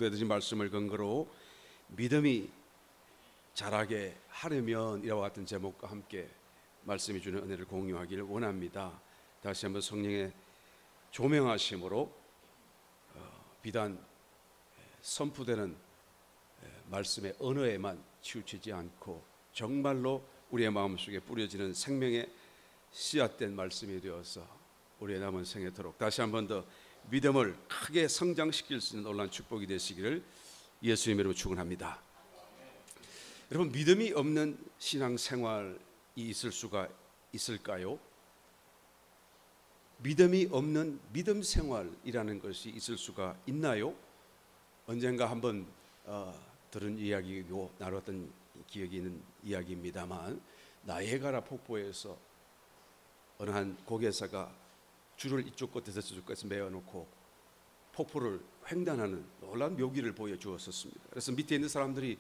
보내드린 말씀을 근거로 믿음이 자라게 하려면 이와 같은 제목과 함께 말씀이 주는 은혜를 공유하기를 원합니다. 다시 한번 성령의 조명하심으로 비단 선포되는 말씀의 언어에만 치우치지 않고 정말로 우리의 마음속에 뿌려지는 생명의 씨앗된 말씀이 되어서 우리의 남은 생애토록 다시 한 번 더 믿음을 크게 성장시킬 수 있는 놀라운 축복이 되시기를 예수님의 이름으로 축원합니다. 여러분, 믿음이 없는 신앙생활이 있을 수가 있을까요? 믿음이 없는 믿음 생활이라는 것이 있을 수가 있나요? 언젠가 한번 들은 이야기이고 나눴던 기억이 있는 이야기입니다만, 나이아가라 폭포에서 어느 한 고개사가 줄을 이쪽 끝에서 저쪽 끝에서 메어놓고 폭포를 횡단하는 놀라운 묘기를 보여주었었습니다. 그래서 밑에 있는 사람들이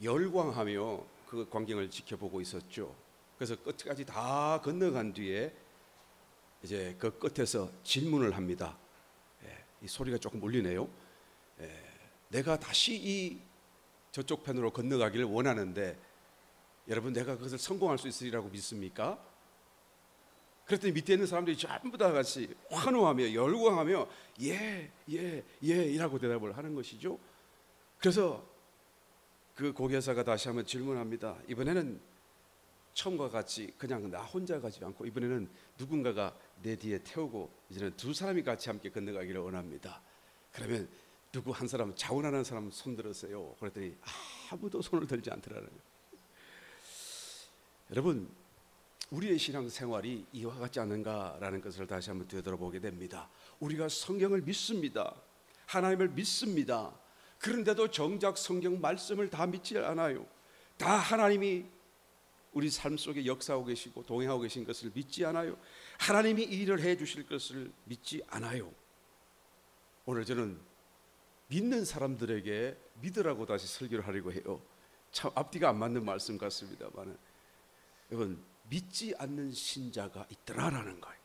열광하며 그 광경을 지켜보고 있었죠. 그래서 끝까지 다 건너간 뒤에 이제 그 끝에서 질문을 합니다. 이 소리가 조금 울리네요. 내가 다시 이 저쪽 편으로 건너가기를 원하는데 여러분, 내가 그것을 성공할 수 있으리라고 믿습니까? 그랬더니 밑에 있는 사람들이 전부 다 같이 환호하며 열광하며 예 이라고 대답을 하는 것이죠. 그래서 그 고개사가 다시 한번 질문합니다. 이번에는 처음과 같이 그냥 나 혼자 가지 않고 이번에는 누군가가 내 뒤에 태우고 이제는 두 사람이 같이 함께 건너가기를 원합니다. 그러면 누구 한 사람, 자원하는 사람 손 들으세요. 그랬더니 아무도 손을 들지 않더라는 거예요. 여러분, 우리의 신앙생활이 이와 같지 않은가라는 것을 다시 한번 되돌아보게 됩니다. 우리가 성경을 믿습니다. 하나님을 믿습니다. 그런데도 정작 성경 말씀을 다 믿지 않아요. 다 하나님이 우리 삶 속에 역사하고 계시고 동행하고 계신 것을 믿지 않아요. 하나님이 이 일을 해 주실 것을 믿지 않아요. 오늘 저는 믿는 사람들에게 믿으라고 다시 설교를 하려고 해요. 참 앞뒤가 안 맞는 말씀 같습니다만, 여러분, 믿지 않는 신자가 있더라라는 거예요.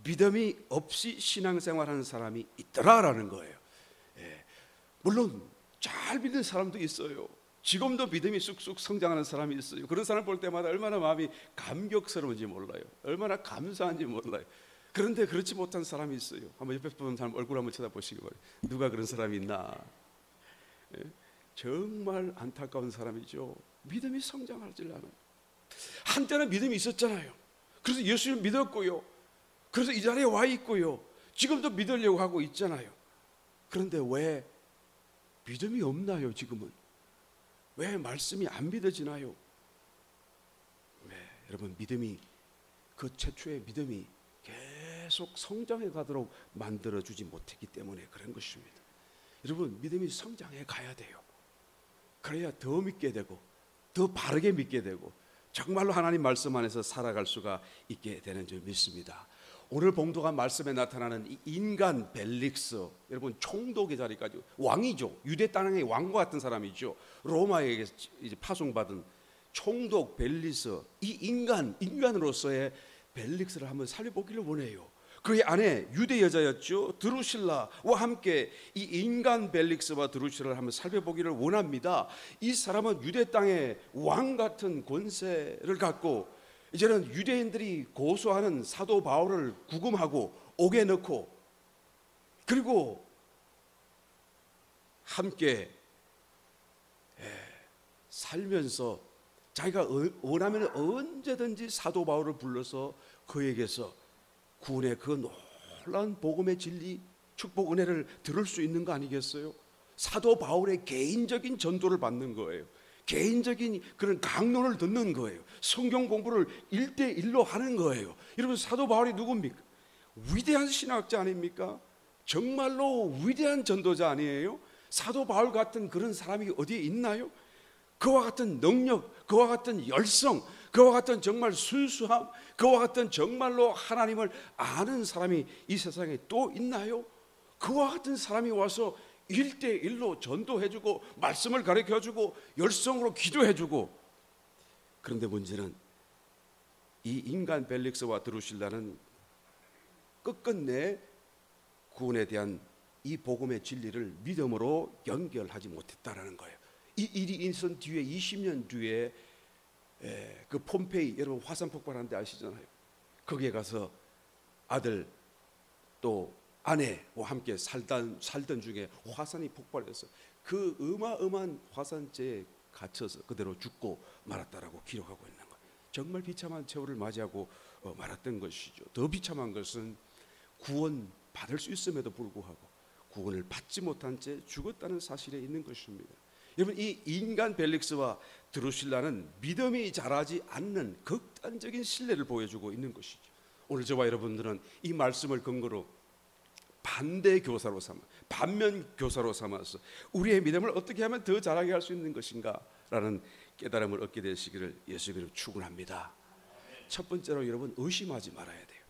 믿음이 없이 신앙생활하는 사람이 있더라라는 거예요. 물론 잘 믿는 사람도 있어요. 지금도 믿음이 쑥쑥 성장하는 사람이 있어요. 그런 사람 볼 때마다 얼마나 마음이 감격스러운지 몰라요. 얼마나 감사한지 몰라요. 그런데 그렇지 못한 사람이 있어요. 한번 옆에 보는 사람 얼굴 한번 쳐다보시기 바랍니다. 누가 그런 사람이 있나? 정말 안타까운 사람이죠. 믿음이 성장하지 않아요. 한때는 믿음이 있었잖아요. 그래서 예수를 믿었고요. 그래서 이 자리에 와 있고요. 지금도 믿으려고 하고 있잖아요. 그런데 왜 믿음이 없나요? 지금은 왜 말씀이 안 믿어지나요? 여러분, 믿음이, 그 최초의 믿음이 계속 성장해 가도록 만들어주지 못했기 때문에 그런 것입니다. 여러분, 믿음이 성장해 가야 돼요. 그래야 더 믿게 되고 더 바르게 믿게 되고 정말로 하나님 말씀 안에서 살아갈 수가 있게 되는 줄 믿습니다. 오늘 봉독한 말씀에 나타나는 이 인간 벨릭스, 여러분, 총독의 자리까지, 왕이죠. 유대 땅의 왕과 같은 사람이죠. 로마에게 이제 파송받은 총독 벨리스, 이 인간으로서의 벨릭스를 한번 살펴보기를 원해요. 그의 아내 유대 여자였죠. 드루실라와 함께 이 인간 벨릭스와 드루실라를 한번 살펴보기를 원합니다. 이 사람은 유대 땅의 왕 같은 권세를 갖고 이제는 유대인들이 고소하는 사도 바울을 구금하고 옥에 넣고, 그리고 함께 살면서 자기가 원하면 언제든지 사도 바울을 불러서 그에게서 구원의 그 놀라운 복음의 진리, 축복, 은혜를 들을 수 있는 거 아니겠어요? 사도 바울의 개인적인 전도를 받는 거예요. 개인적인 그런 강론을 듣는 거예요. 성경 공부를 1대1로 하는 거예요. 여러분, 사도 바울이 누굽니까? 위대한 신학자 아닙니까? 정말로 위대한 전도자 아니에요? 사도 바울 같은 그런 사람이 어디에 있나요? 그와 같은 능력, 그와 같은 열성, 그와 같은 정말 순수함, 그와 같은 정말로 하나님을 아는 사람이 이 세상에 또 있나요? 그와 같은 사람이 와서 1대1로 전도해주고 말씀을 가르쳐주고 열성으로 기도해주고. 그런데 문제는 이 인간 벨릭스와 드루실라는 끝끝내 구원에 대한 이 복음의 진리를 믿음으로 연결하지 못했다라는 거예요. 이 일이 있은 뒤에 20년 뒤에 그 폼페이, 여러분 화산 폭발한 데 아시잖아요. 거기에 가서 아들 또 아내와 함께 살던 중에 화산이 폭발해서 그 어마어마한 화산재에 갇혀서 그대로 죽고 말았다라고 기록하고 있는 거예요. 정말 비참한 세월을 맞이하고 말았던 것이죠. 더 비참한 것은 구원 받을 수 있음에도 불구하고 구원을 받지 못한 채 죽었다는 사실에 있는 것입니다. 여러분, 이 인간 벨릭스와 드루실라는 믿음이 자라지 않는 극단적인 신뢰를 보여주고 있는 것이죠. 오늘 저와 여러분들은 이 말씀을 근거로 반대 교사로 삼아, 반면 교사로 삼아서 우리의 믿음을 어떻게 하면 더 자라게 할 수 있는 것인가라는 깨달음을 얻게 되시기를 예수 그리스도로 축원합니다. 첫 번째로 여러분, 의심하지 말아야 돼요.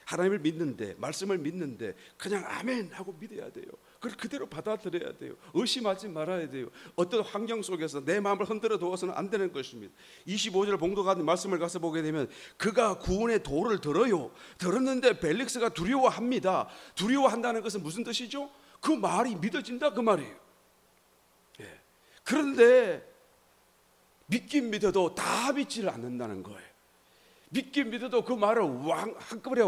하나님을 믿는데, 말씀을 믿는데 그냥 아멘 하고 믿어야 돼요. 그걸 그대로 받아들여야 돼요. 의심하지 말아야 돼요. 어떤 환경 속에서 내 마음을 흔들어 두어서는 안 되는 것입니다. 25절 봉독하는 말씀을 가서 보게 되면 그가 구원의 도를 들어요. 들었는데 벨릭스가 두려워합니다. 두려워한다는 것은 무슨 뜻이죠? 그 말이 믿어진다 그 말이에요. 예. 그런데 믿긴 믿어도 다 믿지를 않는다는 거예요. 믿긴 믿어도 그 말을 한꺼번에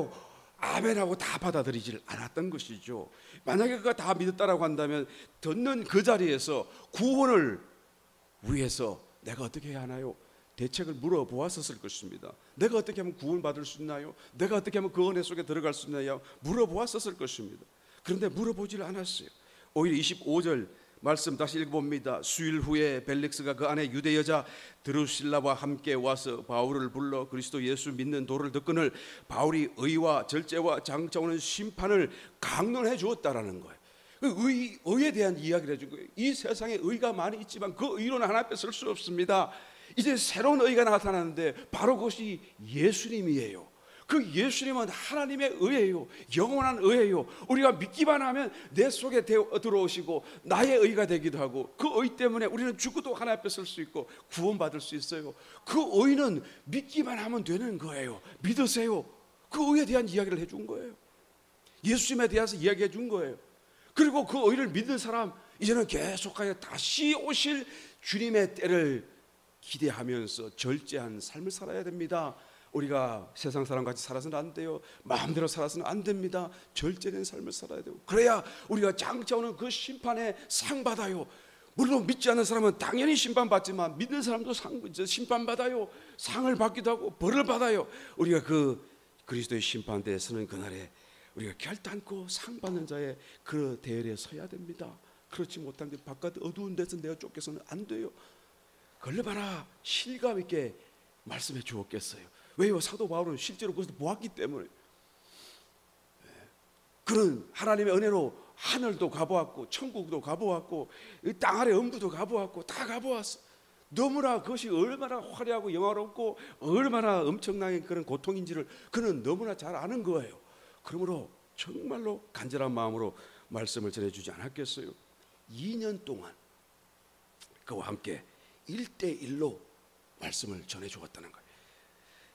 아멘하고 다 받아들이질 않았던 것이죠. 만약에 그가 다 믿었다라고 한다면 듣는 그 자리에서 구원을 위해서 내가 어떻게 해야 하나요? 대책을 물어보았었을 것입니다. 내가 어떻게 하면 구원받을 수 있나요? 내가 어떻게 하면 그 은혜 속에 들어갈 수 있나요? 물어보았었을 것입니다. 그런데 물어보질 않았어요. 오히려 25절 말씀 다시 읽어봅니다. 수일 후에 벨릭스가 그 안에 유대 여자 드루실라와 함께 와서 바울을 불러 그리스도 예수 믿는 도를 듣거늘 바울이 의와 절제와 장차 오는 심판을 강론해 주었다라는 거예요. 의에 대한 이야기를 해준 거예요. 이 세상에 의가 많이 있지만 그 의로는 하나 앞에 설 수 없습니다. 이제 새로운 의가 나타나는데 바로 그것이 예수님이에요. 그 예수님은 하나님의 의예요. 영원한 의예요. 우리가 믿기만 하면 내 속에 들어오시고 나의 의가 되기도 하고 그 의 때문에 우리는 죽어도 하나 앞에 설 수 있고 구원받을 수 있어요. 그 의는 믿기만 하면 되는 거예요. 믿으세요. 그 의에 대한 이야기를 해준 거예요. 예수님에 대해서 이야기해 준 거예요. 그리고 그 의를 믿는 사람 이제는 계속하여 다시 오실 주님의 때를 기대하면서 절제한 삶을 살아야 됩니다. 우리가 세상 사람같이 살아서는 안 돼요. 마음대로 살아서는 안 됩니다. 절제된 삶을 살아야 되고 그래야 우리가 장차 오는 그 심판에 상 받아요. 물론 믿지 않는 사람은 당연히 심판받지만 믿는 사람도 심판받아요. 상을 받기도 하고 벌을 받아요. 우리가 그 그리스도의 심판대에 서는 그날에 우리가 결단코 상 받는 자의 그 대열에 서야 됩니다. 그렇지 못한 게 바깥 어두운 데서 내가 쫓겨서는 안 돼요. 걸려봐라 실감 있게 말씀해 주었겠어요. 왜요? 사도 바울은 실제로 그것을 보았기 때문에. 그는 하나님의 은혜로 하늘도 가보았고 천국도 가보았고 땅 아래 음부도 가보았고 다 가보았어. 너무나 그것이 얼마나 화려하고 영화롭고 얼마나 엄청나게 그런 고통인지를 그는 너무나 잘 아는 거예요. 그러므로 정말로 간절한 마음으로 말씀을 전해주지 않았겠어요? 2년 동안 그와 함께 1대1로 말씀을 전해주었다는 거예요.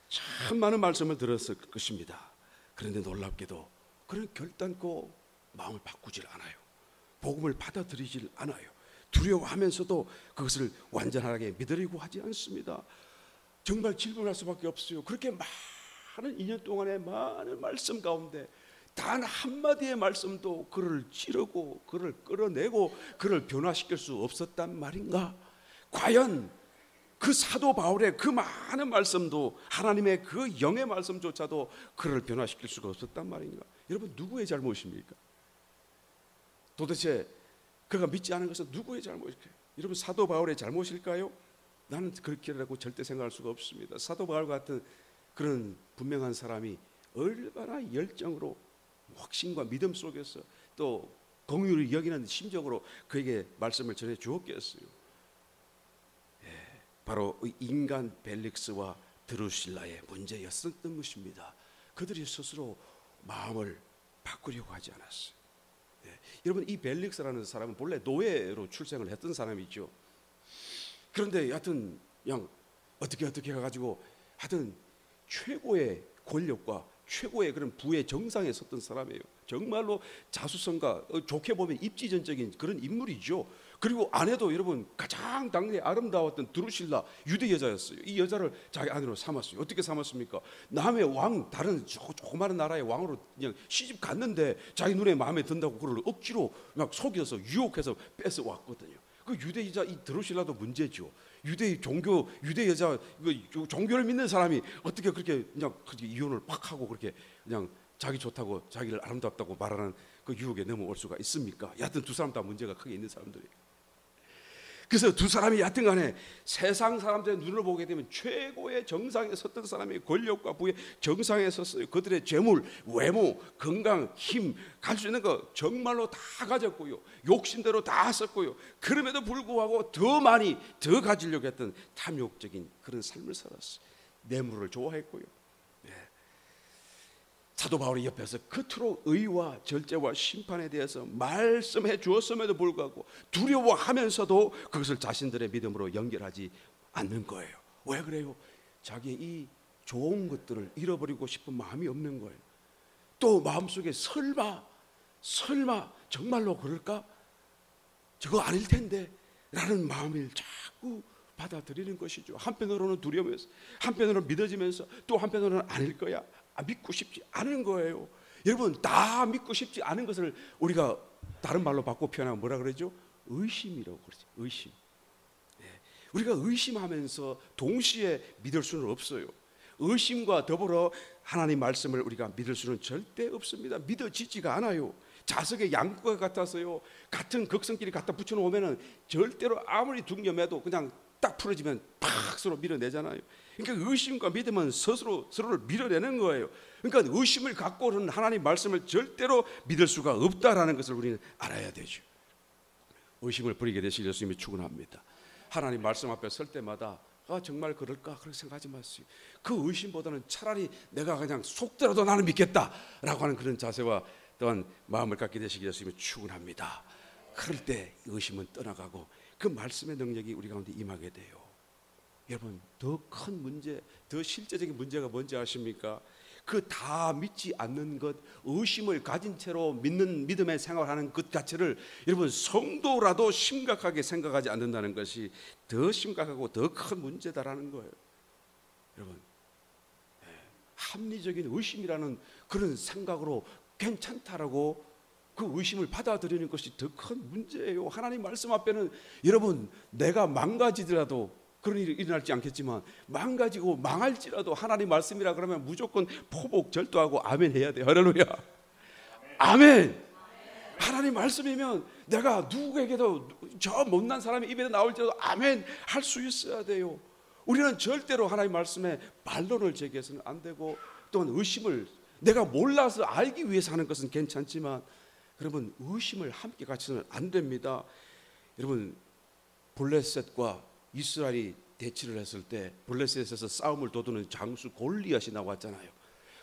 참 많은 말씀을 들었을 것입니다. 그런데 놀랍게도 그는 결단코 마음을 바꾸질 않아요. 복음을 받아들이질 않아요. 두려워하면서도 그것을 완전하게 믿으려고 하지 않습니다. 정말 질문할 수밖에 없어요. 그렇게 많은 2년 동안의 많은 말씀 가운데 단 한마디의 말씀도 그를 찌르고 그를 끌어내고 그를 변화시킬 수 없었단 말인가? 과연 그 사도 바울의 그 많은 말씀도 하나님의 그 영의 말씀조차도 그를 변화시킬 수가 없었단 말인가? 여러분 누구의 잘못입니까? 도대체 그가 믿지 않은 것은 누구의 잘못일까요? 여러분 사도 바울의 잘못일까요? 나는 그렇게라고 절대 생각할 수가 없습니다. 사도 바울 같은 그런 분명한 사람이 얼마나 열정으로 확신과 믿음 속에서 또 공유를 여기는 심정으로 그에게 말씀을 전해 주었겠어요. 바로 인간 벨릭스와 드루실라의 문제였었던 것입니다. 그들이 스스로 마음을 바꾸려고 하지 않았어요. 여러분 이 벨릭스라는 사람은 본래 노예로 출생을 했던 사람이죠. 그런데 하여튼 그냥 어떻게 해가지고 하여튼 최고의 권력과 최고의 그런 부의 정상에 섰던 사람이에요. 정말로 자수성가, 좋게 보면 입지전적인 그런 인물이죠. 그리고 아내도 여러분 가장 당대에 아름다웠던 드루실라 유대 여자였어요. 이 여자를 자기 아내로 삼았어요. 어떻게 삼았습니까? 남의 왕, 다른 조그마한 나라의 왕으로 그냥 시집 갔는데 자기 눈에 마음에 든다고 그걸 억지로 막 속여서 유혹해서 뺏어 왔거든요. 그 유대 여자 이 드루실라도 문제죠. 유대 종교, 유대 여자, 종교를 믿는 사람이 어떻게 그렇게 그냥 이혼을 팍 하고 그렇게 그냥 자기 좋다고, 자기를 아름답다고 말하는 그 유혹에 넘어올 수가 있습니까? 여하튼 두 사람 다 문제가 크게 있는 사람들이에요. 그래서 두 사람이 여하튼 간에 세상 사람들의 눈을 보게 되면 최고의 정상에 섰던 사람이 권력과 부의 정상에 섰어요. 그들의 재물, 외모, 건강, 힘, 갈 수 있는 거 정말로 다 가졌고요. 욕심대로 다 썼고요. 그럼에도 불구하고 더 많이 더 가지려고 했던 탐욕적인 그런 삶을 살았어요. 뇌물을 좋아했고요. 사도 바울이 옆에서 겉으로 의와 절제와 심판에 대해서 말씀해 주었음에도 불구하고 두려워하면서도 그것을 자신들의 믿음으로 연결하지 않는 거예요. 왜 그래요? 자기의 이 좋은 것들을 잃어버리고 싶은 마음이 없는 거예요. 또 마음속에 설마 정말로 그럴까? 저거 아닐 텐데 라는 마음을 자꾸 받아들이는 것이죠. 한편으로는 두려워해서, 한편으로는 믿어지면서, 또 한편으로는 아닐 거야, 믿고 싶지 않은 거예요. 여러분, 다 믿고 싶지 않은 것을 우리가 다른 말로 바꿔 표현하면 뭐라 그러죠? 의심이라고 그러죠. 의심. 우리가 의심하면서 동시에 믿을 수는 없어요. 의심과 더불어 하나님 말씀을 우리가 믿을 수는 절대 없습니다. 믿어지지가 않아요. 자석의 양과 같아서요, 같은 극성끼리 갖다 붙여놓으면 절대로 아무리 둥념해도 그냥 딱 풀어지면 팍 서로 밀어내잖아요. 그러니까 의심과 믿음은 서로를 밀어내는 거예요. 그러니까 의심을 갖고는 하나님 말씀을 절대로 믿을 수가 없다라는 것을 우리는 알아야 되죠. 의심을 버리게 되실 예수님이 축원합니다. 하나님 말씀 앞에 설 때마다 정말 그럴까 그렇게 생각하지 마세요. 그 의심보다는 차라리 내가 그냥 속더라도 나는 믿겠다라고 하는 그런 자세와 또한 마음을 갖게 되시길 예수님이 축원합니다. 그럴 때 의심은 떠나가고 그 말씀의 능력이 우리 가운데 임하게 돼요. 여러분, 더 큰 문제, 더 실제적인 문제가 뭔지 아십니까? 그 다 믿지 않는 것, 의심을 가진 채로 믿는 믿음의 생활하는 것 자체를 여러분 성도라도 심각하게 생각하지 않는다는 것이 더 심각하고 더 큰 문제다라는 거예요. 여러분, 합리적인 의심이라는 그런 생각으로 괜찮다라고 그 의심을 받아들이는 것이 더 큰 문제예요. 하나님 말씀 앞에는 여러분, 내가 망가지더라도 그런 일이 일어날지 않겠지만 망가지고 망할지라도 하나님 말씀이라 그러면 무조건 포복 절도하고 아멘 해야 돼요. 할렐루야. 아멘. 하나님 말씀이면 내가 누구에게도 저 못난 사람의 입에서 나올지라도 아멘 할 수 있어야 돼요. 우리는 절대로 하나님 말씀에 반론을 제기해서는 안 되고, 또한 의심을 내가 몰라서 알기 위해서 하는 것은 괜찮지만 여러분, 의심을 함께 갖춰서는 안 됩니다. 여러분, 블레셋과 이스라엘이 대치를 했을 때 블레셋에서 싸움을 도두는 장수 골리앗이 나왔잖아요.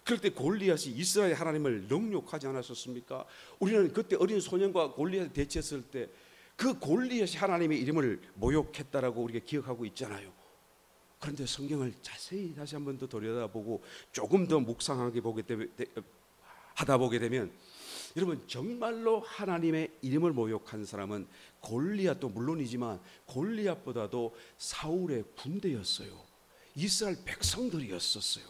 그럴 때 골리앗이 이스라엘 하나님을 능욕하지 않았었습니까? 우리는 그때 어린 소년과 골리앗이 대치했을 때 그 골리앗이 하나님의 이름을 모욕했다라고 우리가 기억하고 있잖아요. 그런데 성경을 자세히 다시 한 번 더 들여다보고 조금 더 묵상하게 하다 보게 되면 여러분, 정말로 하나님의 이름을 모욕한 사람은 골리앗도 물론이지만 골리앗보다도 사울의 군대였어요. 이스라엘 백성들이었었어요.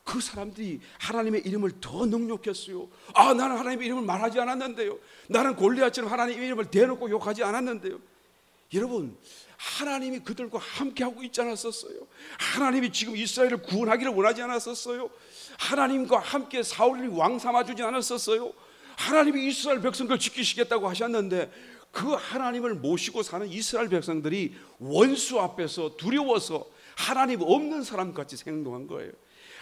그 사람들이 하나님의 이름을 더 능욕했어요. 나는 하나님의 이름을 말하지 않았는데요. 나는 골리앗처럼 하나님의 이름을 대놓고 욕하지 않았는데요. 여러분, 하나님이 그들과 함께하고 있지 않았었어요? 하나님이 지금 이스라엘을 구원하기를 원하지 않았었어요? 하나님과 함께 사울을 왕 삼아주지 않았었어요? 하나님이 이스라엘 백성들을 지키시겠다고 하셨는데 그 하나님을 모시고 사는 이스라엘 백성들이 원수 앞에서 두려워서 하나님 없는 사람같이 행동한 거예요.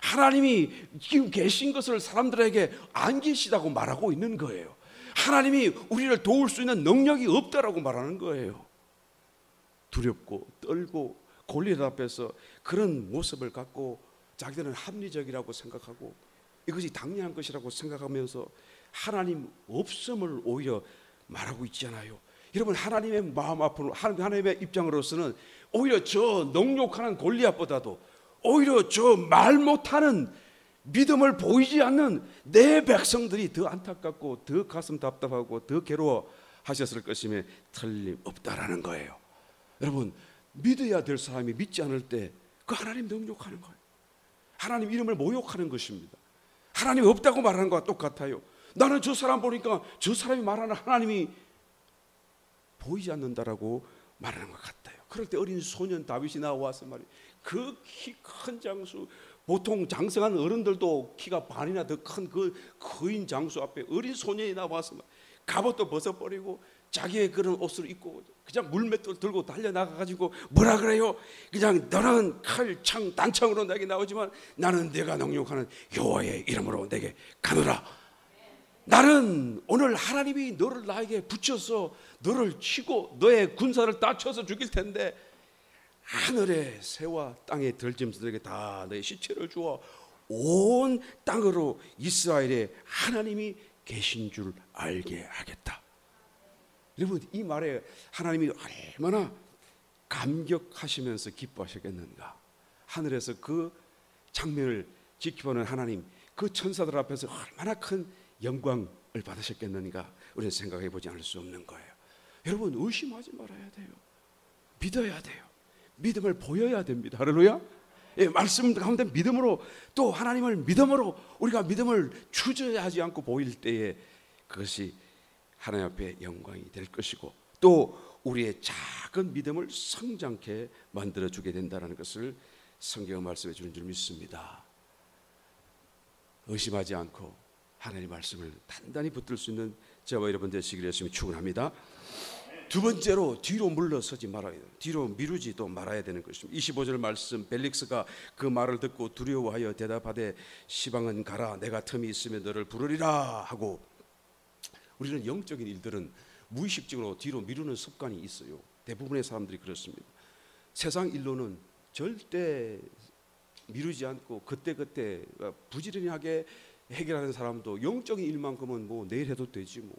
하나님이 지금 계신 것을 사람들에게 안 계시다고 말하고 있는 거예요. 하나님이 우리를 도울 수 있는 능력이 없다라고 말하는 거예요. 두렵고 떨고 골리앗 앞에서 그런 모습을 갖고 자기들은 합리적이라고 생각하고 이것이 당연한 것이라고 생각하면서 하나님 없음을 오히려 말하고 있잖아요. 여러분, 하나님의 마음 앞으로 하나님의 입장으로서는 오히려 저 능욕하는 골리앗보다도 오히려 저 말 못하는 믿음을 보이지 않는 내 백성들이 더 안타깝고 더 가슴 답답하고 더 괴로워하셨을 것임에 틀림없다라는 거예요. 여러분, 믿어야 될 사람이 믿지 않을 때 그 하나님 능욕하는 거예요. 하나님 이름을 모욕하는 것입니다. 하나님이 없다고 말하는 것과 똑같아요. 나는 저 사람 보니까 저 사람이 말하는 하나님이 보이지 않는다라고 말하는 것 같아요. 그럴 때 어린 소년 다윗이 나와서 말이에요. 그 키 큰 장수, 보통 장성한 어른들도 키가 반이나 더 큰 그 거인 장수 앞에 어린 소년이 나와서 갑옷도 벗어버리고 자기의 그런 옷을 입고 그냥 물맷돌 들고 달려나가가지고 뭐라 그래요? 그냥 너는 칼, 창, 단창으로 내게 나오지만 나는 내가 능욕하는 여호와의 이름으로 내게 가노라. 나는 오늘 하나님이 너를 나에게 붙여서 너를 치고 너의 군사를 다 쳐서 죽일 텐데 하늘의 새와 땅의 들짐승들에게 다 너의 시체를 주어 온 땅으로 이스라엘의 하나님이 계신 줄 알게 하겠다. 여러분, 이 말에 하나님이 얼마나 감격하시면서 기뻐하셨겠는가. 하늘에서 그 장면을 지켜보는 하나님, 그 천사들 앞에서 얼마나 큰 영광을 받으셨겠는가 우리는 생각해 보지 않을 수 없는 거예요. 여러분, 의심하지 말아야 돼요. 믿어야 돼요. 믿음을 보여야 됩니다. 할렐루야. 예, 말씀 가운데 믿음으로, 또 하나님을 믿음으로, 우리가 믿음을 추저하지 않고 보일 때에 그것이 하나님 앞에 영광이 될 것이고 또 우리의 작은 믿음을 성장케 만들어주게 된다는 것을 성경은 말씀해 주는 줄 믿습니다. 의심하지 않고 하나님의 말씀을 단단히 붙들 수 있는 저와 여러분 되시기를 예수님이 축원합니다. 두 번째로 뒤로 물러서지 말아야 돼요. 뒤로 미루지도 말아야 되는 것입니다. 25절 말씀, 벨릭스가 그 말을 듣고 두려워하여 대답하되 시방은 가라, 내가 틈이 있으면 너를 부르리라 하고. 우리는 영적인 일들은 무의식적으로 뒤로 미루는 습관이 있어요. 대부분의 사람들이 그렇습니다. 세상 일로는 절대 미루지 않고 그때그때 부지런하게 해결하는 사람도 영적인 일만큼은 뭐 내일 해도 되지, 뭐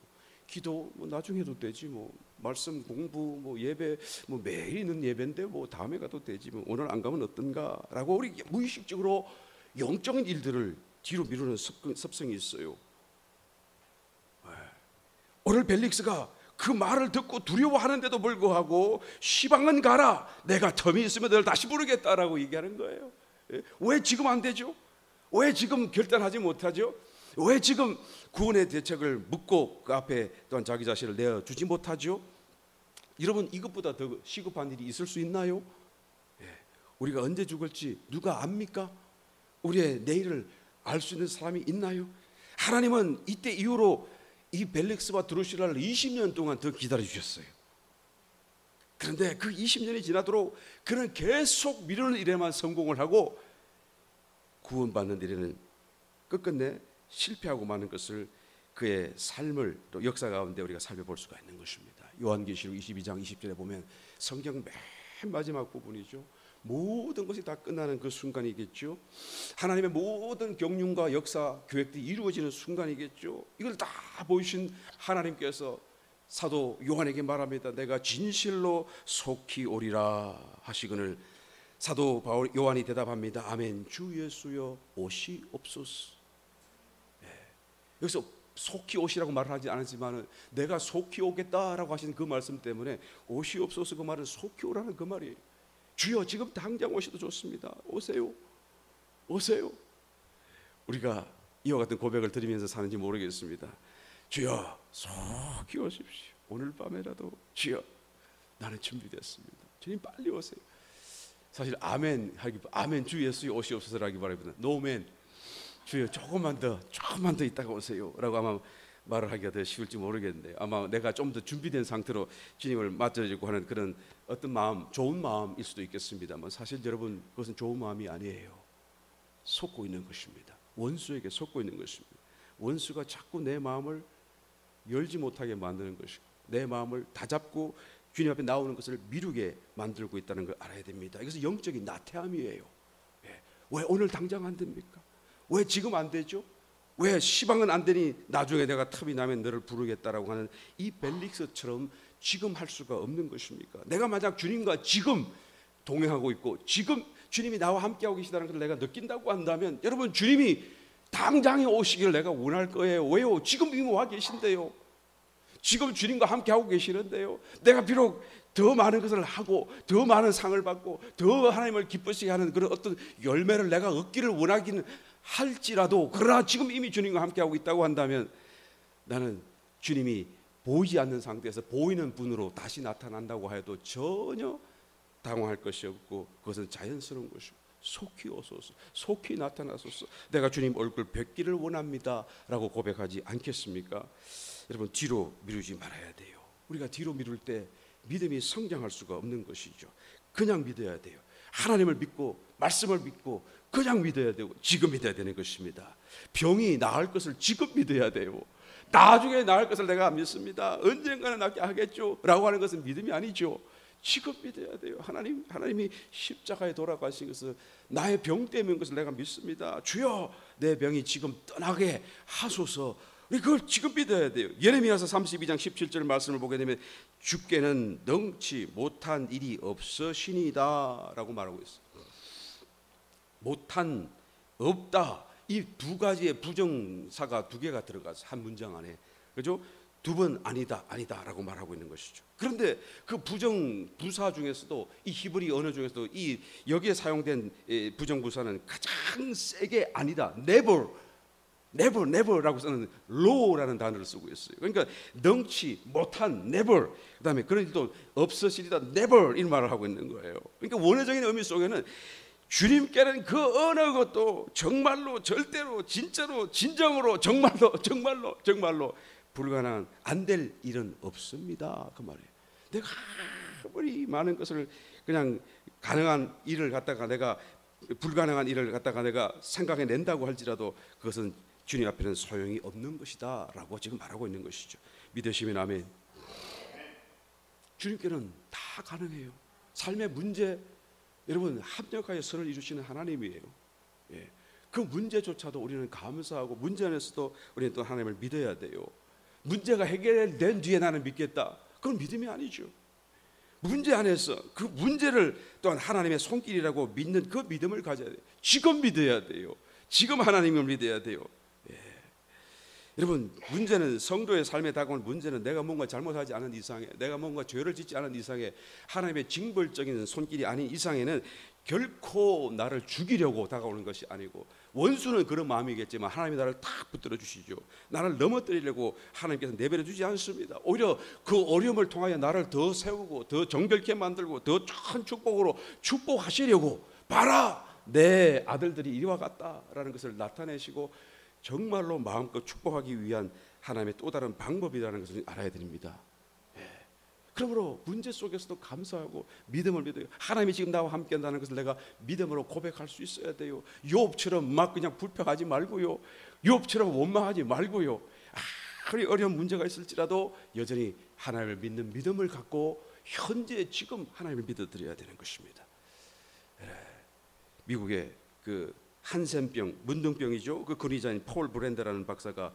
기도 뭐 나중에 해도 되지, 뭐 말씀 공부 뭐 예배 뭐 매일 있는 예배인데 뭐 다음에 가도 되지, 뭐 오늘 안 가면 어떤가라고 우리 무의식적으로 영적인 일들을 뒤로 미루는 습성이 있어요. 오늘 벨릭스가 그 말을 듣고 두려워하는데도 불구하고 시방은 가라, 내가 텀이 있으면 너를 다시 부르겠다라고 얘기하는 거예요. 왜 지금 안 되죠? 왜 지금 결단하지 못하죠? 왜 지금 구원의 대책을 묻고 그 앞에 또한 자기 자신을 내어주지 못하죠? 여러분, 이것보다 더 시급한 일이 있을 수 있나요? 우리가 언제 죽을지 누가 압니까? 우리의 내일을 알 수 있는 사람이 있나요? 하나님은 이때 이후로 이 벨릭스와 드루실라를 20년 동안 더 기다려주셨어요. 그런데 그 20년이 지나도록 그는 계속 미루는 일에만 성공을 하고 구원받는 일에는 끝끝내 실패하고 마는 것을 그의 삶을 또 역사 가운데 우리가 살펴볼 수가 있는 것입니다. 요한계시록 22장 20절에 보면 성경 맨 마지막 부분이죠. 모든 것이 다 끝나는 그 순간이겠죠. 하나님의 모든 경륜과 역사 계획들이 이루어지는 순간이겠죠. 이걸 다 보이신 하나님께서 사도 요한에게 말합니다. 내가 진실로 속히 오리라 하시거늘 사도 바울 요한이 대답합니다. 아멘, 주 예수여 오시옵소서. 여기서 속히 오시라고 말을 하지 않았지만 내가 속히 오겠다라고 하신 그 말씀 때문에 오시옵소서, 그 말은 속히 오라는 그 말이에요. 주여 지금 당장 오셔도 좋습니다. 오세요, 오세요. 우리가 이와 같은 고백을 드리면서 사는지 모르겠습니다. 주여 속히 오십시오. 오늘 밤에라도 주여 나는 준비됐습니다. 주님 빨리 오세요. 사실 아멘 주 예수의 오시옵소서라기 바랍니다. 노멘, 주여 조금만 더 있다가 오세요 라고 아마 말을 하기가 더 쉬울지 모르겠는데, 아마 내가 좀 더 준비된 상태로 주님을 맞춰주고 하는 그런 어떤 마음, 좋은 마음일 수도 있겠습니다만 사실 여러분, 그것은 좋은 마음이 아니에요. 속고 있는 것입니다. 원수에게 속고 있는 것입니다. 원수가 자꾸 내 마음을 열지 못하게 만드는 것이고 내 마음을 다잡고 주님 앞에 나오는 것을 미루게 만들고 있다는 걸 알아야 됩니다. 이것은 영적인 나태함이에요. 왜 오늘 당장 안 됩니까? 왜 지금 안 되죠? 왜 시방은 안 되니 나중에 내가 틈이 나면 너를 부르겠다라고 하는 이 벨릭스처럼 지금 할 수가 없는 것입니까? 내가 만약 주님과 지금 동행하고 있고 지금 주님이 나와 함께하고 계시다는 것을 내가 느낀다고 한다면 여러분, 주님이 당장에 오시기를 내가 원할 거예요. 왜요? 지금 이미 와 계신데요. 지금 주님과 함께 하고 계시는데요. 내가 비록 더 많은 것을 하고 더 많은 상을 받고 더 하나님을 기쁘시게 하는 그런 어떤 열매를 내가 얻기를 원하기는 할지라도, 그러나 지금 이미 주님과 함께 하고 있다고 한다면 나는 주님이 보이지 않는 상태에서 보이는 분으로 다시 나타난다고 해도 전혀 당황할 것이 없고, 그것은 자연스러운 것이고, 속히 오소서, 속히 나타나소서, 내가 주님 얼굴 뵙기를 원합니다 라고 고백하지 않겠습니까? 여러분, 뒤로 미루지 말아야 돼요. 우리가 뒤로 미룰 때 믿음이 성장할 수가 없는 것이죠. 그냥 믿어야 돼요. 하나님을 믿고 말씀을 믿고 그냥 믿어야 되고 지금 믿어야 되는 것입니다. 병이 나을 것을 지금 믿어야 돼요. 나중에 나을 것을 내가 믿습니다, 언젠가는 낫게 하겠죠 라고 하는 것은 믿음이 아니죠. 지금 믿어야 돼요. 하나님이 십자가에 돌아가신 것을, 나의 병 때문인 것을 내가 믿습니다. 주여, 내 병이 지금 떠나게 하소서. 우리 그걸 지금 믿어야 돼요. 예레미야서 32장 17절 말씀을 보게 되면 주께는 능치 못한 일이 없으시니이다 라고 말하고 있어요. 못한, 없다, 이 두 가지의 부정사가 두 개가 들어가서 한 문장 안에, 그죠? 두 번 아니다 라고 말하고 있는 것이죠. 그런데 그 부정부사 중에서도, 이 히브리 언어 중에서도 이 여기에 사용된 부정부사는 가장 세게 아니다, never라고 쓰는 low라는 단어를 쓰고 있어요. 그러니까 능치 못한 never, 그다음에 그런 일도 없으시리다 never, 이 말을 하고 있는 거예요. 그러니까 원어적인 의미 속에는 주님께는 그 어느 것도 정말로, 절대로, 진짜로, 진정으로, 정말로 불가능한, 안 될 일은 없습니다, 그 말이에요. 내가 아무리 많은 것을 그냥 가능한 일을 갖다가 내가, 불가능한 일을 갖다가 내가 생각해낸다고 할지라도 그것은 주님 앞에는 소용이 없는 것이다 라고 지금 말하고 있는 것이죠. 믿으시면 아멘. 주님께는 다 가능해요. 삶의 문제, 여러분, 합력하여 선을 이루시는 하나님이에요. 예. 그 문제조차도 우리는 감사하고, 문제 안에서도 우리는 또 하나님을 믿어야 돼요. 문제가 해결된 뒤에 나는 믿겠다, 그건 믿음이 아니죠. 문제 안에서 그 문제를 또한 하나님의 손길이라고 믿는 그 믿음을 가져야 돼요. 지금 믿어야 돼요. 지금 하나님을 믿어야 돼요. 예. 여러분, 문제는, 성도의 삶에 다가오는 문제는 내가 뭔가 잘못하지 않은 이상에, 내가 뭔가 죄를 짓지 않은 이상에, 하나님의 징벌적인 손길이 아닌 이상에는 결코 나를 죽이려고 다가오는 것이 아니고, 원수는 그런 마음이겠지만 하나님이 나를 탁 붙들어 주시죠. 나를 넘어뜨리려고 하나님께서 내버려 주지 않습니다. 오히려 그 어려움을 통하여 나를 더 세우고 더 정결케 만들고 더 큰 축복으로 축복하시려고, 봐라, 내 아들들이 이리와 갔다라는 것을 나타내시고 정말로 마음껏 축복하기 위한 하나님의 또 다른 방법이라는 것을 알아야 됩니다. 그러므로 문제 속에서도 감사하고 믿음을 믿어요. 하나님이 지금 나와 함께 한다는 것을 내가 믿음으로 고백할 수 있어야 돼요. 욥처럼 막 그냥 불평하지 말고요, 욥처럼 원망하지 말고요, 아무리 어려운 문제가 있을지라도 여전히 하나님을 믿는 믿음을 갖고 현재 지금 하나님을 믿어드려야 되는 것입니다. 미국의 그 한센병, 문둥병이죠. 그 근위자인 폴 브랜드라는 박사가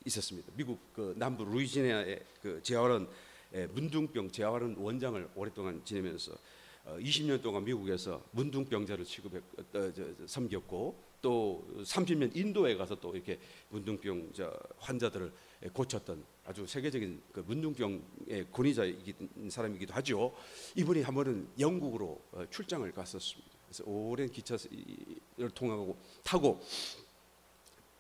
있었습니다. 미국 그 남부 루이지애나의 그 재활원, 문둥병 재활원 원장을 오랫동안 지내면서 20년 동안 미국에서 문둥병자를 섬겼고, 또 30년 인도에 가서 또 이렇게 문둥병 환자들을 고쳤던 아주 세계적인 그 문둥병의 권위자이긴 사람이기도 하죠. 이분이 한 번은 영국으로 출장을 갔었습니다. 그래서 오랜 기차를 타고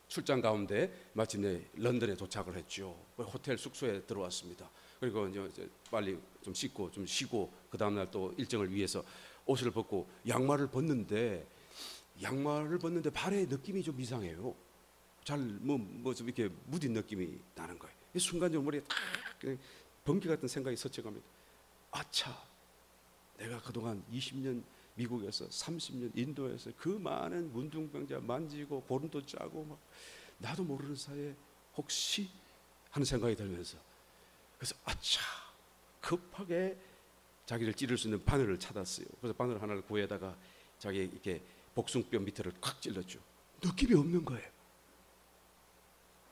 출장 가운데 마침내 런던에 도착을 했죠. 호텔 숙소에 들어왔습니다. 그리고 이제 빨리 좀 씻고 좀 쉬고, 그 다음날 또 일정을 위해서 옷을 벗고 양말을 벗는데 발에 느낌이 좀 이상해요. 잘 뭐 좀 이렇게 무딘 느낌이 나는 거예요. 순간적으로 머리에 탁 그냥 번개 같은 생각이 스쳐갑니다. 아차, 내가 그동안 20년 미국에서 30년 인도에서 그 많은 문둥병자 만지고 보름도 짜고 막 나도 모르는 사이에 혹시 하는 생각이 들면서, 그래서 아차, 급하게 자기를 찌를 수 있는 바늘을 찾았어요. 그래서 바늘 하나를 구해다가 자기 이렇게 복숭뼈 밑에를 콱 찔렀죠. 느낌이 없는 거예요.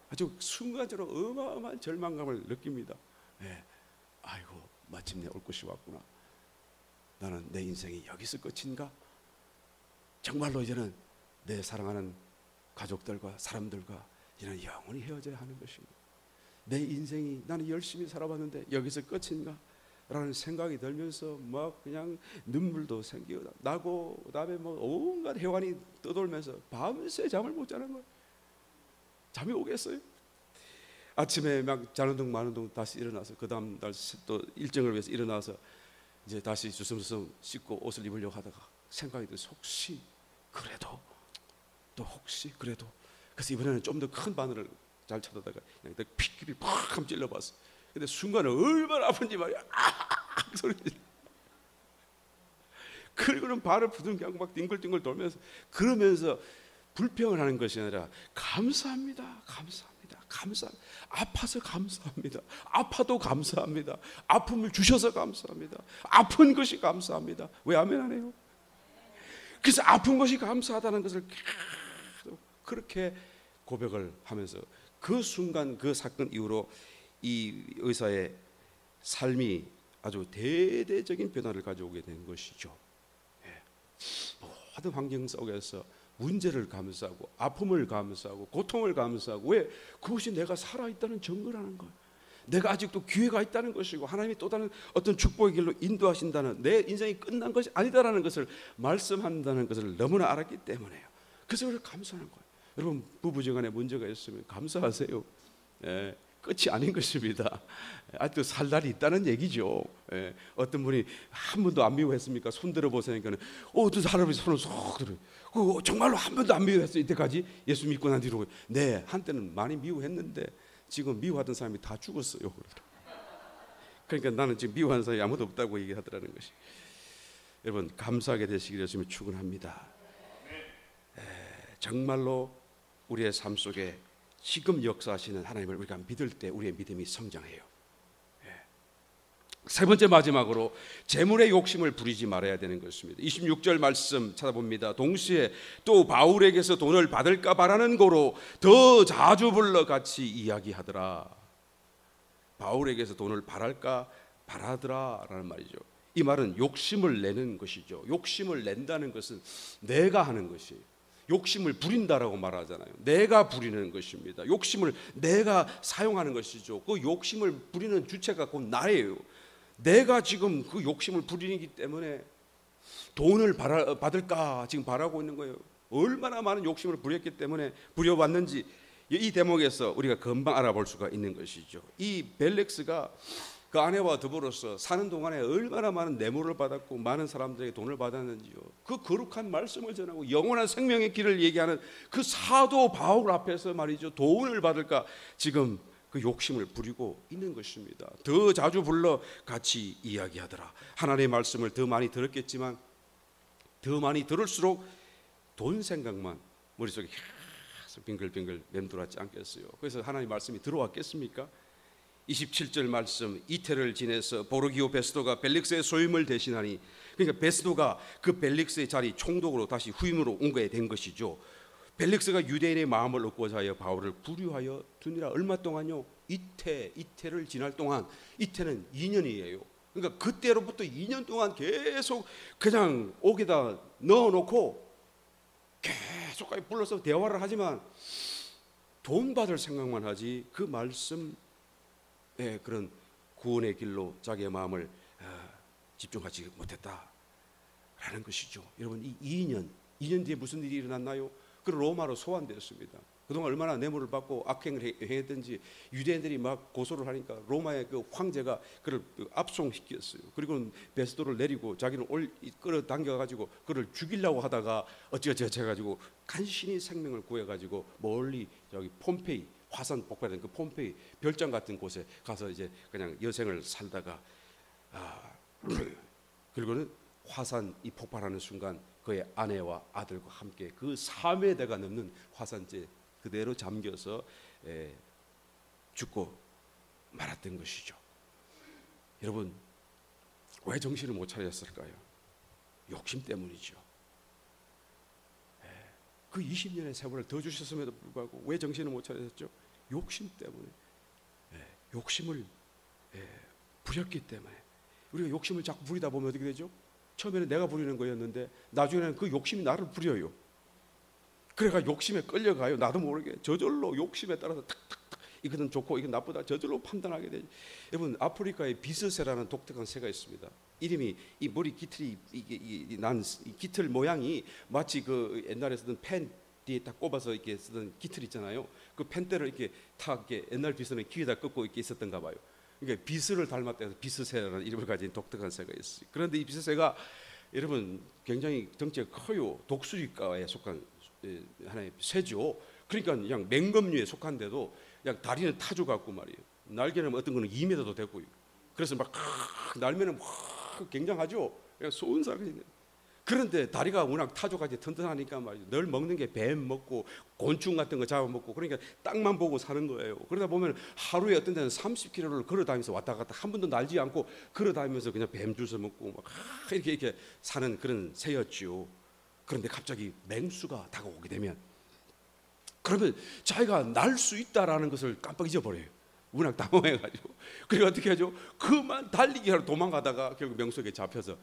아주 순간적으로 어마어마한 절망감을 느낍니다. 아이고, 마침내 올 것이 왔구나. 나는 내 인생이 여기서 끝인가? 정말로 이제는 내 사랑하는 가족들과 사람들과 이런 영원히 헤어져야 하는 것입니다. 내 인생이 나는 열심히 살아봤는데 여기서 끝인가? 라는 생각이 들면서 막 그냥 눈물도 생기고 나고 그다음에 뭐 온갖 해환이 떠돌면서 밤새 잠을 못 자는 거예요. 잠이 오겠어요? 아침에 막 자는 둥 마는 둥 다시 일어나서 그 다음 날 또 일정을 위해서 일어나서 이제 다시 주섬주섬 씻고 옷을 입으려고 하다가 생각이 들어서 혹시 그래도 또 혹시 그래도 그래서 이번에는 좀 더 큰 바늘을 잘 찾아다가 그냥 피끼리 팍 한번 찔러봤어. 근데 순간에 얼마나 아픈지 말이야. 아 소리. 그리고는 발을 부둥켜 막 뒹굴뒹굴 돌면서 그러면서 불평을 하는 것이 아니라 감사합니다. 아파서 감사합니다. 아파도 감사합니다. 아픔을 주셔서 감사합니다. 아픈 것이 감사합니다. 왜 아멘 안 해요? 그래서 아픈 것이 감사하다는 것을 계속 그렇게 고백을 하면서 그 순간 그 사건 이후로 이 의사의 삶이 아주 대대적인 변화를 가져오게 된 것이죠. 모든 환경 속에서 문제를 감수하고 아픔을 감수하고 고통을 감수하고 왜? 그것이 내가 살아있다는 증거라는 거예요. 내가 아직도 기회가 있다는 것이고 하나님이 또 다른 어떤 축복의 길로 인도하신다는 내 인생이 끝난 것이 아니다라는 것을 말씀한다는 것을 너무나 알았기 때문에요. 그래서 그걸 감사하는 거예요. 여러분 부부지간에 문제가 있으면 감사하세요. 끝이 아닌 것입니다. 아직도 살 날이 있다는 얘기죠. 어떤 분이 한 번도 안 미워했습니까? 손 들어보세요니까는 어떤 사람이 손을 쏙 들어요. 정말로 한 번도 안 미워했어요. 이때까지 예수 믿고 난 뒤로. 네, 한때는 많이 미워했는데 지금 미워하던 사람이 다 죽었어요. 그러니까 나는 지금 미워하는 사람이 아무도 없다고 얘기하더라는 것이. 여러분 감사하게 되시기를 주님 축원합니다. 정말로 우리의 삶 속에 지금 역사하시는 하나님을 우리가 믿을 때 우리의 믿음이 성장해요. 세 번째 마지막으로 재물의 욕심을 부리지 말아야 되는 것입니다. 26절 말씀 찾아봅니다. 동시에 또 바울에게서 돈을 받을까 바라는 고로 더 자주 불러 같이 이야기하더라. 바울에게서 돈을 바랄까 바라더라 라는 말이죠. 이 말은 욕심을 내는 것이죠. 욕심을 낸다는 것은 내가 하는 것이에요. 욕심을 부린다라고 말하잖아요. 내가 부리는 것입니다. 욕심을 내가 사용하는 것이죠. 그 욕심을 부리는 주체가 곧 나예요. 내가 지금 그 욕심을 부리기 때문에 돈을 받을까 지금 바라고 있는 거예요. 얼마나 많은 욕심을 부렸기 때문에 부려왔는지 이 대목에서 우리가 금방 알아볼 수가 있는 것이죠. 이 벨렉스가 그 아내와 더불어서 사는 동안에 얼마나 많은 뇌물을 받았고 많은 사람들에게 돈을 받았는지요. 그 거룩한 말씀을 전하고 영원한 생명의 길을 얘기하는 그 사도 바울 앞에서 말이죠. 돈을 받을까 지금 그 욕심을 부리고 있는 것입니다. 더 자주 불러 같이 이야기하더라. 하나님의 말씀을 더 많이 들었겠지만 더 많이 들을수록 돈 생각만 머릿속에 계속 빙글빙글 맴돌았지 않겠어요. 그래서 하나님의 말씀이 들어왔겠습니까? 27절 말씀, 이태를 지내서 보르기오 베스도가 벨릭스의 소임을 대신하니, 그러니까 베스도가 그 벨릭스의 자리 총독으로 다시 후임으로 온 거에 된 것이죠. 벨릭스가 유대인의 마음을 얻고자 하여 바울을 부류하여 두니라. 얼마 동안요? 이태를 지날 동안. 이태는 2년이에요. 그러니까 그때로부터 2년 동안 계속 그냥 옥에다 넣어놓고 계속 불러서 대화를 하지만 돈 받을 생각만 하지 그 말씀 그런 구원의 길로 자기의 마음을 집중하지 못했다라는 것이죠. 여러분 이 2년 뒤에 무슨 일이 일어났나요? 그 로마로 소환되었습니다. 그동안 얼마나 뇌물을 받고 악행을 행했든지 유대인들이 막 고소를 하니까 로마의 그 황제가 그를 압송시켰어요. 그리고 베스도를 내리고 자기는 끌어당겨가지고 그를 죽이려고 하다가 어찌어찌 해가지고 간신히 생명을 구해가지고 멀리 저기 폼페이 화산 폭발된 그 폼페이 별장 같은 곳에 가서 이제 그냥 여생을 살다가 그리고는 화산이 폭발하는 순간 그의 아내와 아들과 함께 그 3회대가 넘는 화산재 그대로 잠겨서 죽고 말았던 것이죠. 여러분 왜 정신을 못 차렸을까요? 욕심 때문이죠. 그 20년의 세월을 더 주셨음에도 불구하고 왜 정신을 못 차렸죠? 욕심 때문에. 욕심을 부렸기 때문에. 우리가 욕심을 자꾸 부리다 보면 어떻게 되죠? 처음에는 내가 부리는 거였는데 나중에는 그 욕심이 나를 부려요. 그래가 욕심에 끌려가요. 나도 모르게 저절로 욕심에 따라서 탁탁탁 이것은 좋고 이건 나쁘다 저절로 판단하게 되죠. 여러분, 아프리카에 비스새라는 독특한 새가 있습니다. 이름이 이 머리 깃털이 난 깃털 모양이 마치 그 옛날에 쓰던 펜 뒤에 딱 꼽아서 이렇게 쓰던 깃털 있잖아요. 그 펜대를 이렇게 탁 이렇게 옛날 비스는 귀에다 꽂고 이렇게 있었던가 봐요. 그러니까 비스를 닮았다 해서 비스새라는 이름을 가진 독특한 새가 있어요. 그런데 이 비스새가 여러분 굉장히 덩치가 커요. 독수리과에 속한 하나의 새죠. 그러니까 그냥 맹검류에 속한데도 그냥 다리는 타주 같고 말이에요. 날개는 어떤 거는 2m도 되고요. 그래서 막 날면은 막 굉장하죠. 그냥 소은사거든요. 그런데 다리가 워낙 타조같이 튼튼하니까 말이죠. 늘 먹는 게 뱀 먹고 곤충 같은 거 잡아먹고 그러니까 땅만 보고 사는 거예요. 그러다 보면 하루에 어떤 데는 30km를 걸어다니면서 왔다 갔다 한 번도 날지 않고 걸어다니면서 그냥 뱀 주워 먹고 막 이렇게 사는 그런 새였죠. 그런데 갑자기 맹수가 다가오게 되면 그러면 자기가 날 수 있다라는 것을 깜빡 잊어버려요. 워낙 당황해가지고. 그리고 어떻게 하죠? 그만 달리기 하러 도망가다가 결국 맹수에게 잡혀서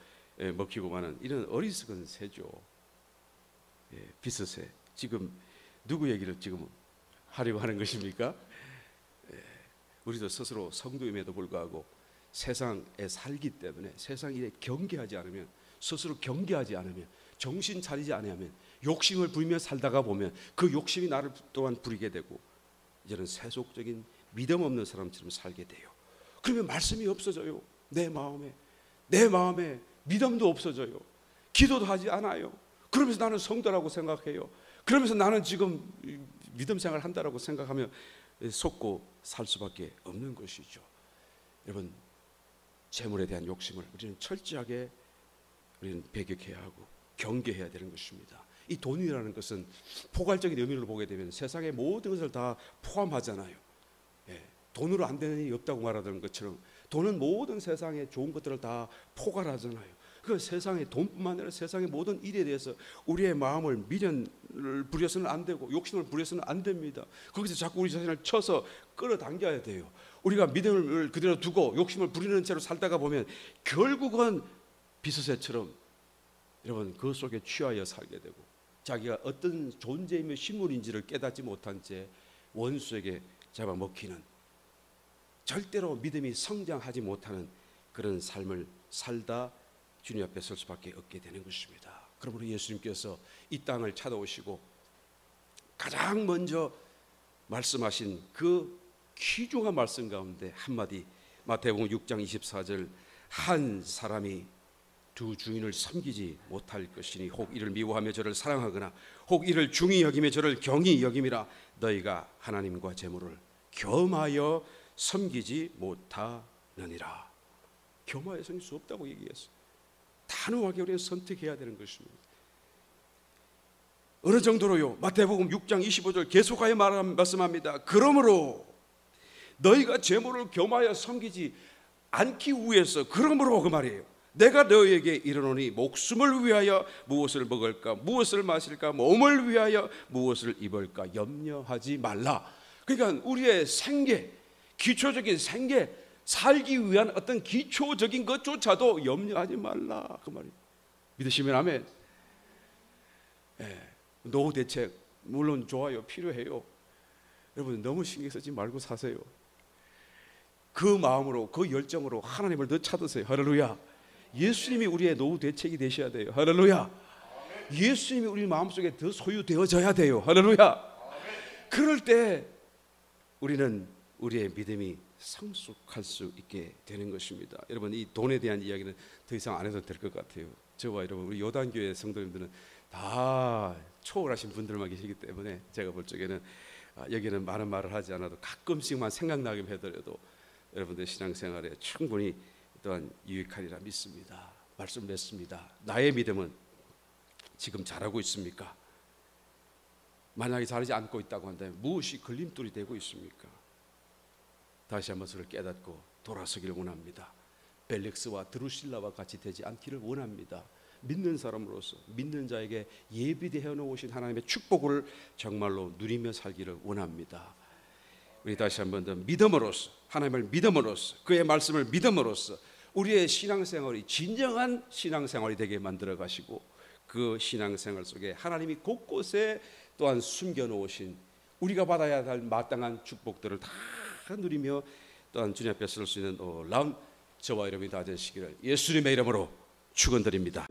먹히고 마는 이런 어리석은 새죠. 비스새. 지금 누구 얘기를 지금 하려고 하는 것입니까? 우리도 스스로 성도임에도 불구하고 세상에 살기 때문에 세상 일에 경계하지 않으면, 스스로 경계하지 않으면, 정신 차리지 않으면, 욕심을 부리며 살다가 보면 그 욕심이 나를 또한 부리게 되고 이제는 세속적인 믿음 없는 사람처럼 살게 돼요. 그러면 말씀이 없어져요. 내 마음에 믿음도 없어져요. 기도도 하지 않아요. 그러면서 나는 성도라고 생각해요. 그러면서 나는 지금 믿음 생활 한다라고 생각하며 속고 살 수밖에 없는 것이죠. 여러분, 재물에 대한 욕심을 우리는 철저하게 우리는 배격해야 하고 경계해야 되는 것입니다. 이 돈이라는 것은 포괄적인 의미를 보게 되면 세상의 모든 것을 다 포함하잖아요. 돈으로 안 되는 일이 없다고 말하던 것처럼 돈은 모든 세상의 좋은 것들을 다 포괄하잖아요. 그 세상의 돈뿐만 아니라 세상의 모든 일에 대해서 우리의 마음을 미련을 부려서는 안 되고 욕심을 부려서는 안 됩니다. 거기서 자꾸 우리 자신을 쳐서 끌어당겨야 돼요. 우리가 믿음을 그대로 두고 욕심을 부리는 채로 살다가 보면 결국은 비스새처럼 여러분 그 속에 취하여 살게 되고 자기가 어떤 존재이며 식물인지를 깨닫지 못한 채 원수에게 잡아먹히는, 절대로 믿음이 성장하지 못하는 그런 삶을 살다 주님 앞에 설 수밖에 없게 되는 것입니다. 그러므로 예수님께서 이 땅을 찾아오시고 가장 먼저 말씀하신 그 귀중한 말씀 가운데 한마디, 마태복음 6장 24절, 한 사람이 두 주인을 섬기지 못할 것이니 혹 이를 미워하며 저를 사랑하거나 혹 이를 중히 여기며 저를 경히 여김이라. 너희가 하나님과 재물을 겸하여 섬기지 못하느니라. 겸하여 섬길 수 없다고 얘기했어요. 단호하게 우리는 선택해야 되는 것입니다. 어느 정도로요? 마태복음 6장 25절 계속하여 말씀합니다. 그러므로 너희가 재물을 겸하여 섬기지 않기 위해서, 그러므로 그 말이에요. 내가 너희에게 이르노니 목숨을 위하여 무엇을 먹을까 무엇을 마실까 몸을 위하여 무엇을 입을까 염려하지 말라. 그러니까 우리의 생계, 기초적인 생계, 살기 위한 어떤 기초적인 것조차도 염려하지 말라 그 말이에요. 믿으시면 아멘. 노후 대책 물론 좋아요, 필요해요. 여러분 너무 신경 쓰지 말고 사세요. 그 마음으로, 그 열정으로 하나님을 더 찾으세요. 할렐루야. 예수님이 우리의 노후 대책이 되셔야 돼요. 할렐루야. 예수님이 우리 마음속에 더 소유되어져야 돼요. 할렐루야. 그럴 때 우리는 우리의 믿음이 성숙할 수 있게 되는 것입니다. 여러분 이 돈에 대한 이야기는 더 이상 안 해도 될 것 같아요. 저와 여러분 우리 요단교회 성도님들은 다 초월하신 분들만 계시기 때문에 제가 볼 적에는 여기는 많은 말을 하지 않아도 가끔씩만 생각나게 해드려도 여러분들 신앙생활에 충분히 또한 유익하리라 믿습니다. 말씀 냈습니다. 나의 믿음은 지금 잘하고 있습니까? 만약에 잘하지 않고 있다고 한다면 무엇이 걸림돌이 되고 있습니까? 다시 한번 그를 깨닫고 돌아서기를 원합니다. 벨렉스와 드루실라와 같이 되지 않기를 원합니다. 믿는 사람으로서 믿는 자에게 예비되어 놓으신 하나님의 축복을 정말로 누리며 살기를 원합니다. 우리 다시 한번 더 믿음으로써, 하나님을 믿음으로써, 그의 말씀을 믿음으로써 우리의 신앙생활이 진정한 신앙생활이 되게 만들어 가시고 그 신앙생활 속에 하나님이 곳곳에 또한 숨겨놓으신 우리가 받아야 할 마땅한 축복들을 다 누리며 또한 주님 앞에 설 수 있는 놀라운 저와 여러분이 다 되시기를 예수님의 이름으로 축원드립니다.